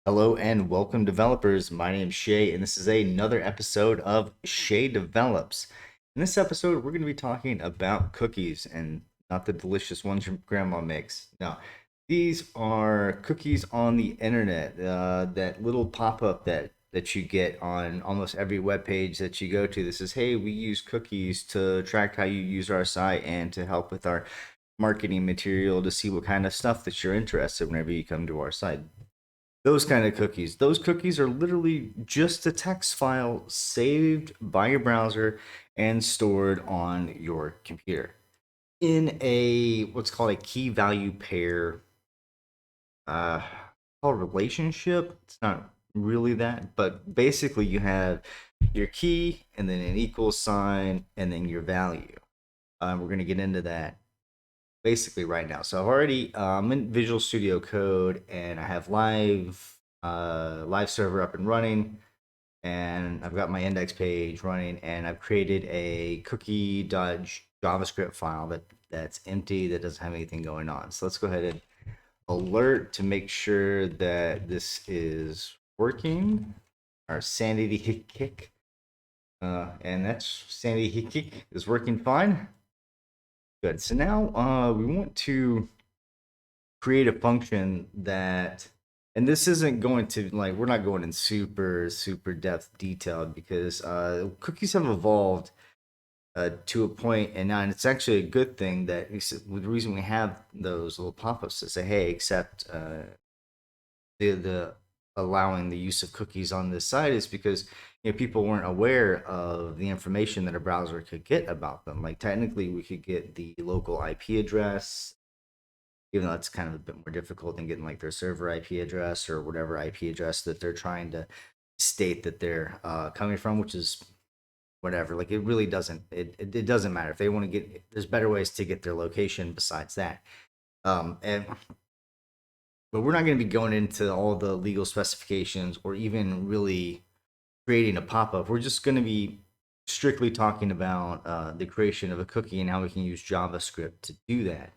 Hello and welcome, developers. My name's Shay, and this is another episode of Shay Develops. In this episode, we're going to be talking about cookies and not the delicious ones your grandma makes. No, these are cookies on the internet. That little pop-up that you get on almost every web page that you go to. This is, hey, we use cookies to track how you use our site and to help with our marketing material to see what kind of stuff that you're interested whenever you come to our site. Those kind of cookies. Those cookies are literally just a text file saved by your browser and stored on your computer in a what's called a key value pair uh called relationship. It's not really that, but basically you have your key and then an equal sign and then your value. We're going to get into that basically right now. So I've already I'm in Visual Studio Code and I have live server up and running, and I've got my index page running, and I've created a cookie.javascript file that's empty, that doesn't have anything going on. So let's go ahead and alert to make sure that this is working. Our sanity kick, and that's sanity kick is working fine. Good. So now we want to create a function that, and this isn't going to, like, we're not going in super depth detailed because cookies have evolved to a point, and now, and it's actually a good thing that the reason we have those little pop-ups to say, hey, accept the allowing the use of cookies on this site is because people weren't aware of the information that a browser could get about them. Like, technically we could get the local IP address, even though it's kind of a bit more difficult than getting like their server IP address or whatever IP address that they're trying to state that they're coming from, which is whatever. Like, it really doesn't, it doesn't matter if they want to get, there's better ways to get their location besides that. And but we're not going to be going into all the legal specifications or even really creating a pop-up. We're just going to be strictly talking about the creation of a cookie and how we can use JavaScript to do that.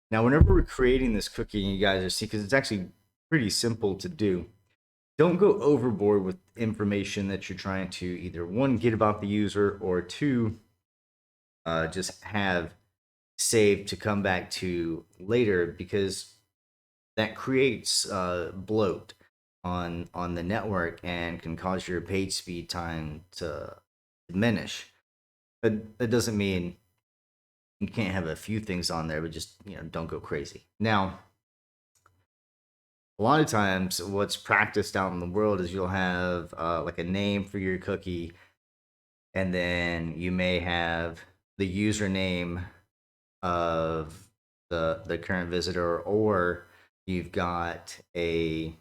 Now, whenever we're creating this cookie, and you guys are seeing, because it's actually pretty simple to do, don't go overboard with information that you're trying to either, one, get about the user, or two, just have saved to come back to later, because that creates bloat on the network and can cause your page speed time to diminish. But that doesn't mean you can't have a few things on there, but just don't go crazy. Now, a lot of times what's practiced out in the world is you'll have like a name for your cookie, and then you may have the username of the current visitor, or you've got a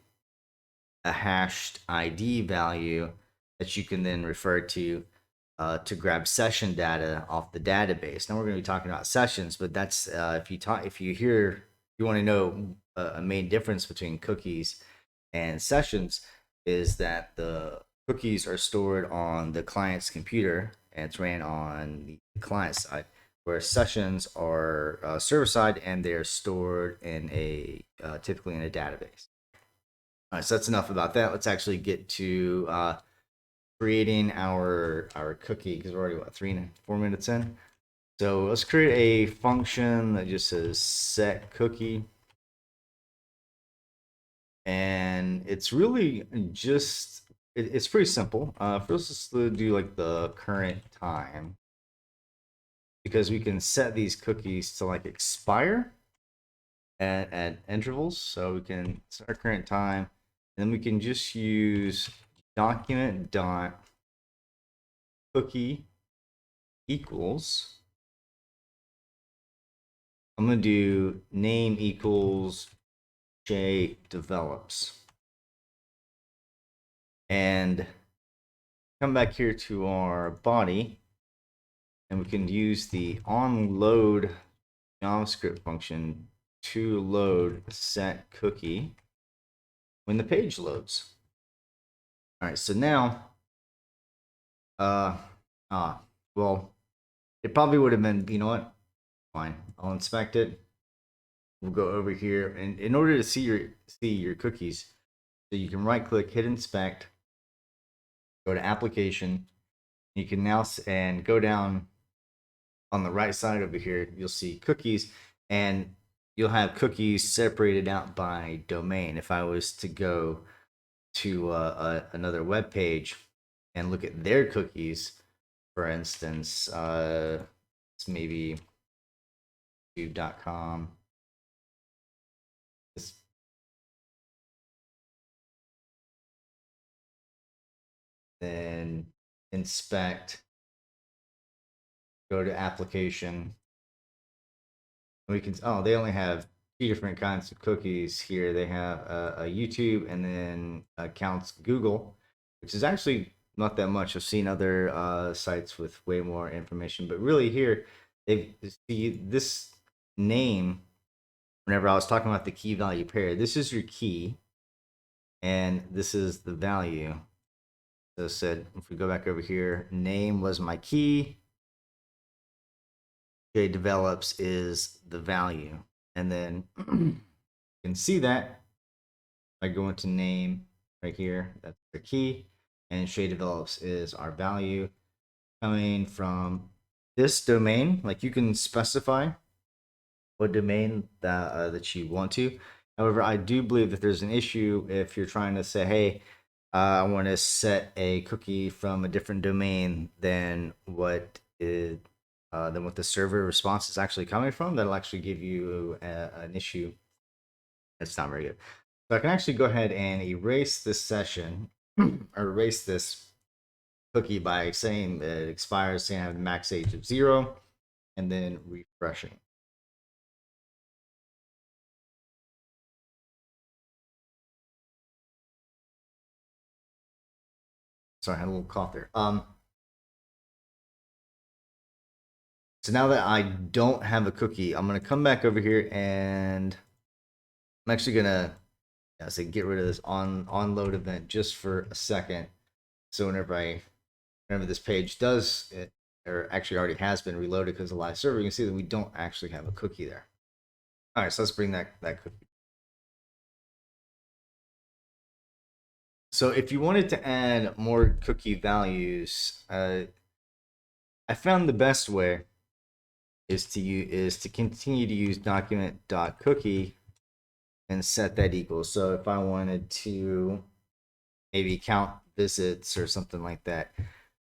hashed ID value that you can then refer to grab session data off the database. Now we're going to be talking about sessions, but that's if you want to know a main difference between cookies and sessions, is that the cookies are stored on the client's computer and it's ran on the client side, whereas sessions are server side and they're stored in a typically in a database. All right, so that's enough about that. Let's actually get to creating our cookie, because we're already, what, 4 minutes in. So let's create a function that just says set cookie, and it's really just it's pretty simple. First, let's do like the current time, because we can set these cookies to like expire at intervals. So we can set our current time, and then we can just use document dot cookie equals, I'm going to do name equals J develops, and come back here to our body, and we can use the onload JavaScript function to load set cookie when the page loads. All right, so now uh well, it probably would have been, you know what, fine, I'll inspect it. We'll go over here, and in order to see your cookies, So you can right click, hit inspect, go to application. You can now and go down on the right side over here. You'll see cookies, and you'll have cookies separated out by domain. If I was to go to another web page and look at their cookies, for instance, it's maybe youtube.com. Then inspect, go to application. We can, oh, they only have two different kinds of cookies here. They have a YouTube and then accounts Google, which is actually not that much. I've seen other sites with way more information, but really here they see this name. Whenever I was talking about the key value pair, this is your key, and this is the value. So said, if we go back over here, name was my key. J develops is the value, and then you can see that by going to name right here. That's the key, and Shay develops is our value coming from this domain. Like you can specify what domain that you want to. However, I do believe that there's an issue if you're trying to say, hey, I want to set a cookie from a different domain than what the server response is actually coming from. That'll actually give you an issue. It's not very good. So I can actually go ahead and erase this session or erase this cookie by saying that it expires, saying I have a max age of 0, and then refreshing. Sorry, I had a little cough there. So now that I don't have a cookie, I'm gonna come back over here and I'm actually gonna say get rid of this onload event just for a second. So whenever this page does it, or actually already has been reloaded because of the live server, you can see that we don't actually have a cookie there. All right, so let's bring that cookie. So if you wanted to add more cookie values, I found the best way is to continue to use document.cookie and set that equal. So if I wanted to maybe count visits or something like that,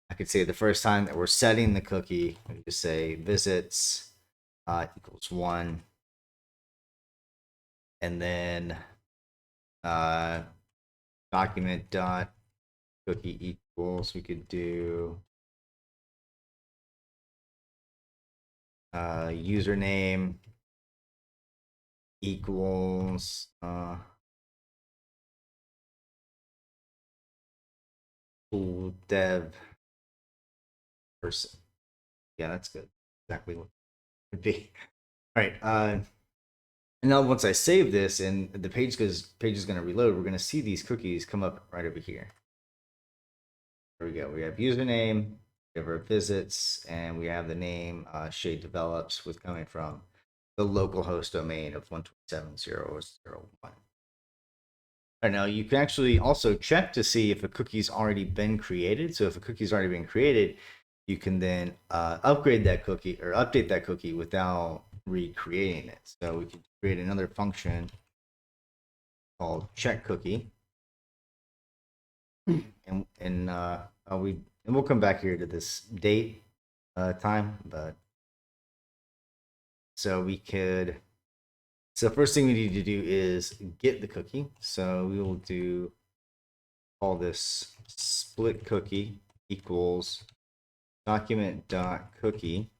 I could say the first time that we're setting the cookie, we just say visits equals 1, and then document dot cookie equals, we could do username equals dev person. Yeah, that's good. Exactly what it would be. All right. And now once I save this and the page is going to reload, we're going to see these cookies come up right over here. There we go. We have username, we have our visits, and we have the name Shay develops with coming from the local host domain of 127.0.0.1. All right, now you can actually also check to see if a cookie's already been created. So if a cookie's already been created, you can then upgrade that cookie or update that cookie without recreating it. So we can create another function called check cookie, and we'll come back here to this date time, but so we could. So first thing we need to do is get the cookie. So we will do call this split cookie equals document dot cookie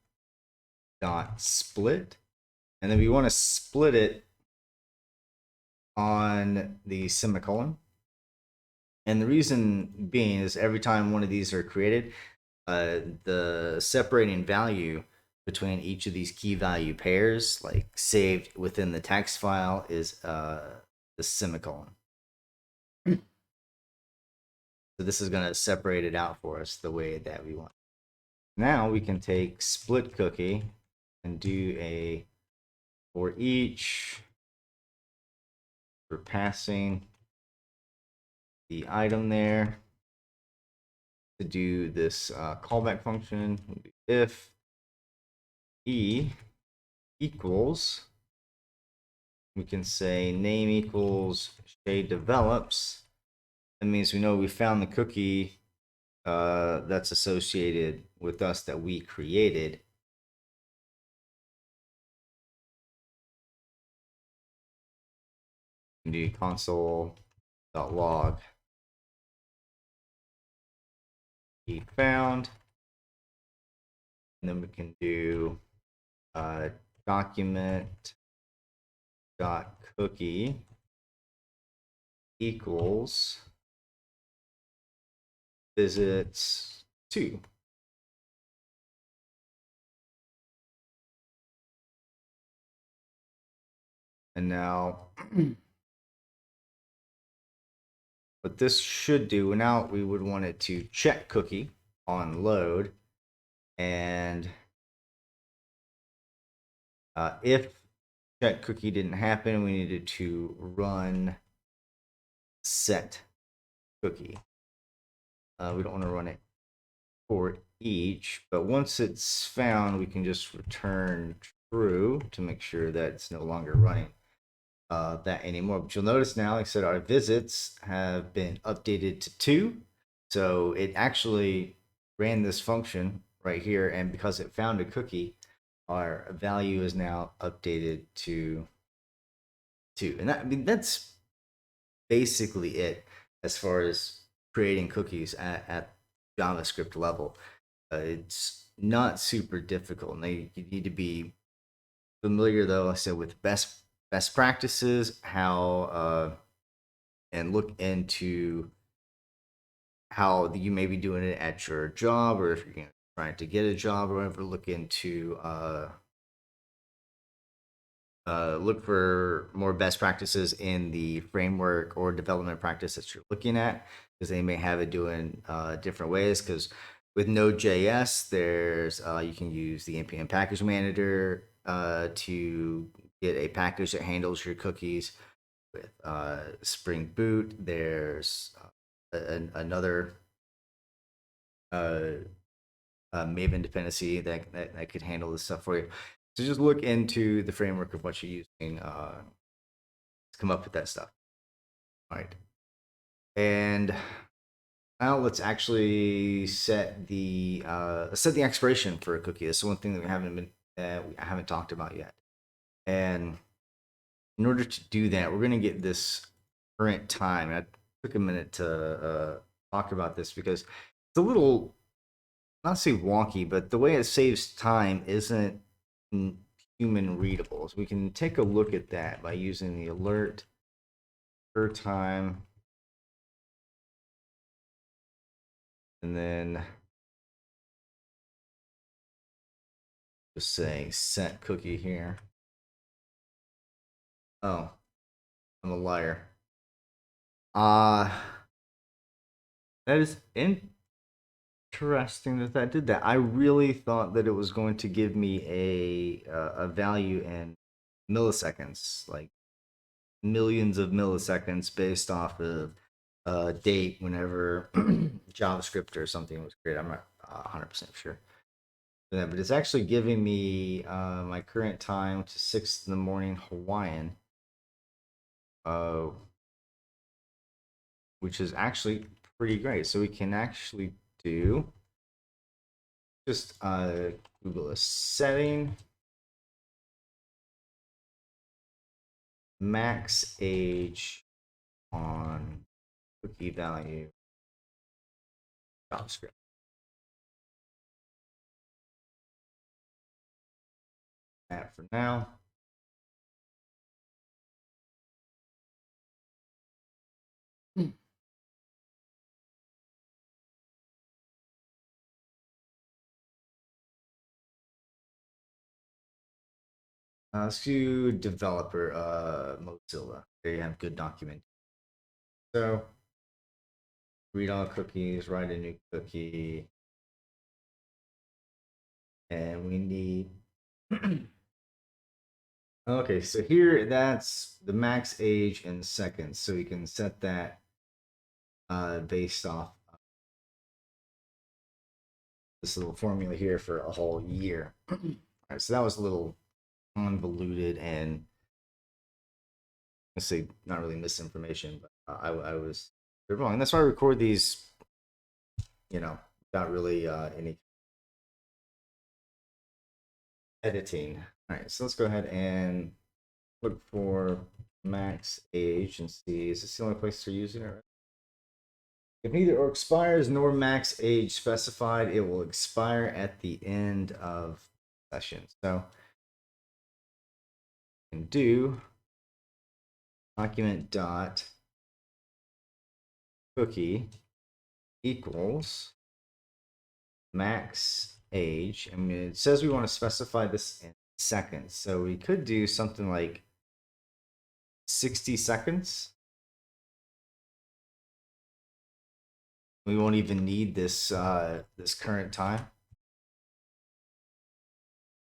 dot split, and then we want to split it on the semicolon. And the reason being is every time one of these are created, the separating value between each of these key value pairs, like saved within the text file, is the semicolon. So this is going to separate it out for us the way that we want. Now we can take split cookie and do a for each for passing the item there to do this callback function. If e equals, we can say name equals Shay develops. That means we know we found the cookie that's associated with us that we created. Do console.log key found, and then we can do document dot cookie equals visits 2. And now what this should do, now we would want it to check cookie on load, and if check cookie didn't happen, we needed to run set cookie. We don't want to run it for each, but once it's found, we can just return true to make sure that it's no longer running that anymore. But you'll notice now, like I said, our visits have been updated to 2. So it actually ran this function right here, and because it found a cookie, our value is now updated to 2. And that, I mean, that's basically it as far as creating cookies at JavaScript level. It's not super difficult. And you need to be familiar, though, like I said, with best practices, how and look into how you may be doing it at your job, or if you're trying to get a job or whatever. Look for more best practices in the framework or development practice that you're looking at, because they may have it doing different ways. Because with Node.js, there's you can use the npm package manager to get a package that handles your cookies. With Spring Boot, there's another Maven dependency that could handle this stuff for you. So just look into the framework of what you're using to come up with that stuff. All right. And now let's actually set the expiration for a cookie. This is one thing that I haven't talked about yet. And in order to do that, we're going to get this current time. And I took a minute to talk about this because it's a little, not say wonky, but the way it saves time isn't human readable. So we can take a look at that by using the alert per time, and then just saying set cookie here. Oh, I'm a liar. That is interesting that did that. I really thought that it was going to give me a value in milliseconds, like millions of milliseconds based off of date whenever JavaScript or something was created. I'm not 100% sure. But it's actually giving me my current time, which is 6 in the morning Hawaiian, which is actually pretty great. So we can actually do just Google a setting, max age on cookie value JavaScript. That for now. Let's do developer Mozilla. They have good document. So read all cookies, write a new cookie, and we need. Okay, so here that's the max age in seconds. So we can set that based off this little formula here for a whole year. All right, so that was a little convoluted and let's say not really misinformation, but I was wrong. And that's why I record these, without really any editing. All right, so let's go ahead and look for max age and see, is this the only place they're using it? If neither or expires nor max age specified, it will expire at the end of session. So you can do document dot cookie equals max age. I mean, it says we want to specify this in seconds. So we could do something like 60 seconds. We won't even need this this current time.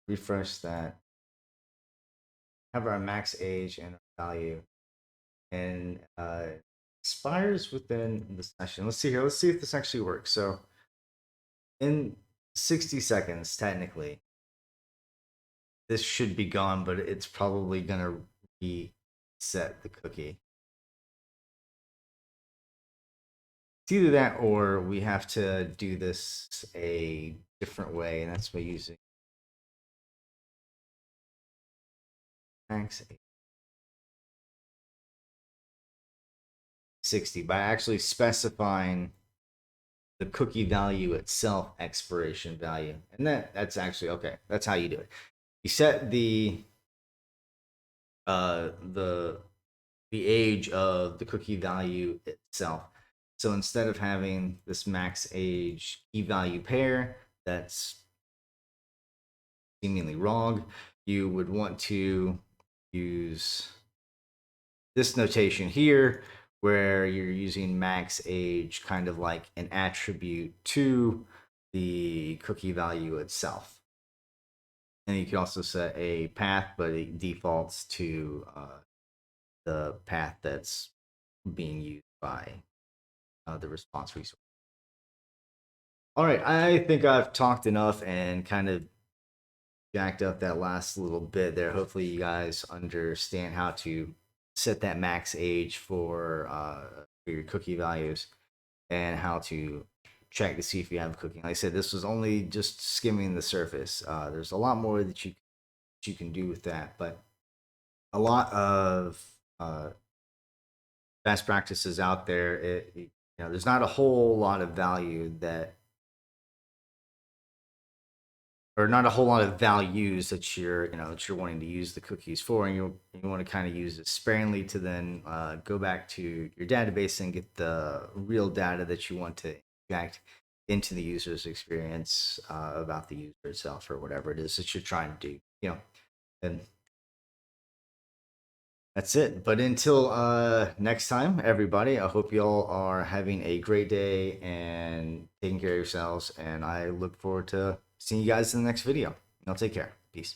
Refresh that. Have our max age and our value, and expires within the session. Let's see here. Let's see if this actually works. So in 60 seconds, technically, this should be gone, but it's probably gonna reset the cookie. It's either that or we have to do this a different way, and that's by using max 60 by actually specifying the cookie value itself, expiration value. And that's actually okay. That's how you do it. You set the the age of the cookie value itself. So instead of having this max age key value pair that's seemingly wrong, you would want to use this notation here where you're using max age kind of like an attribute to the cookie value itself. And you can also set a path, but it defaults to the path that's being used by the response resource. All right, I think I've talked enough and kind of jacked up that last little bit there. Hopefully you guys understand how to set that max age for your cookie values and how to check to see if you have a cookie. Like I said, this was only just skimming the surface. There's a lot more that you can do with that, but a lot of best practices out there. There's not a whole lot of value or not a whole lot of values that you're wanting to use the cookies for, and you want to kind of use it sparingly to then go back to your database and get the real data that you want to inject into the user's experience about the user itself or whatever it is that you're trying to do. And that's it. But until next time, everybody, I hope you all are having a great day and taking care of yourselves. And I look forward to seeing you guys in the next video. Y'all take care. Peace.